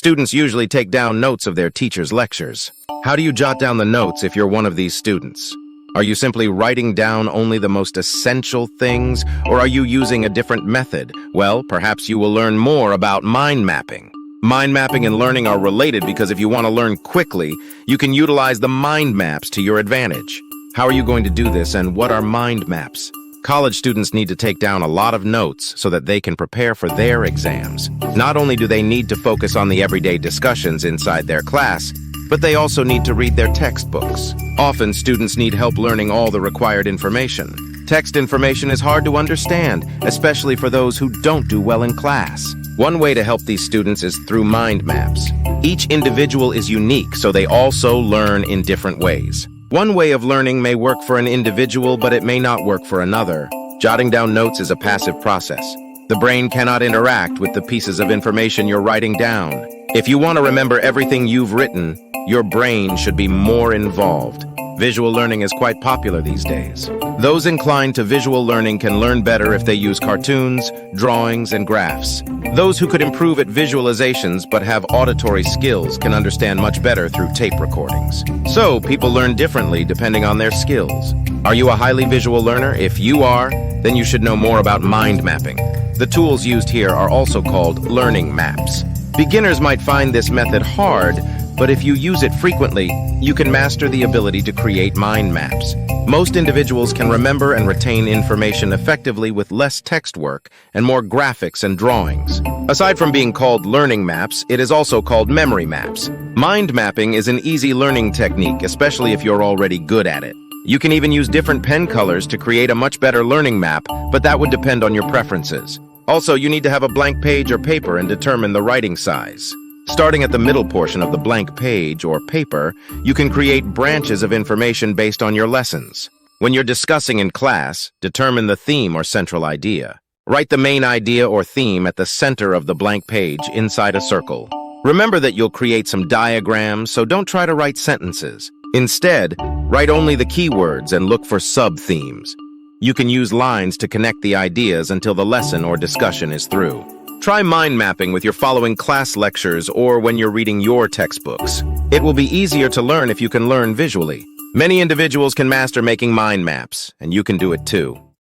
Students usually take down notes of their teacher's lectures. How do you jot down the notes if you're one of these students? Are you simply writing down only the most essential things, or are you using a different method? Well, perhaps you will learn more about mind mapping. Mind mapping and learning are related because if you want to learn quickly, you can utilize the mind maps to your advantage. How are you going to do this, and what are mind maps? College students need to take down a lot of notes so that they can prepare for their exams. Not only do they need to focus on the everyday discussions inside their class, but they also need to read their textbooks. Often, students need help learning all the required information. Text information is hard to understand, especially for those who don't do well in class. One way to help these students is through mind maps. Each individual is unique, so they also learn in different ways. One way of learning may work for an individual, but it may not work for another. Jotting down notes is a passive process. The brain cannot interact with the pieces of information you're writing down. If you want to remember everything you've written, your brain should be more involved. Visual learning is quite popular these days. Those inclined to visual learning can learn better if they use cartoons, drawings, and graphs. Those who could improve at visualizations but have auditory skills can understand much better through tape recordings. So, people learn differently depending on their skills. Are you a highly visual learner? If you are, then you should know more about mind mapping. The tools used here are also called learning maps. Beginners might find this method hard, but if you use it frequently, you can master the ability to create mind maps. Most individuals can remember and retain information effectively with less text work and more graphics and drawings. Aside from being called learning maps, it is also called memory maps. Mind mapping is an easy learning technique, especially if you're already good at it. You can even use different pen colors to create a much better learning map, but that would depend on your preferences. Also, you need to have a blank page or paper and determine the writing size. Starting at the middle portion of the blank page or paper, you can create branches of information based on your lessons. When you're discussing in class, determine the theme or central idea. Write the main idea or theme at the center of the blank page inside a circle. Remember that you'll create some diagrams, so don't try to write sentences. Instead, write only the keywords and look for sub-themes. You can use lines to connect the ideas until the lesson or discussion is through. Try mind mapping with your following class lectures or when you're reading your textbooks. It will be easier to learn if you can learn visually. Many individuals can master making mind maps, and you can do it too.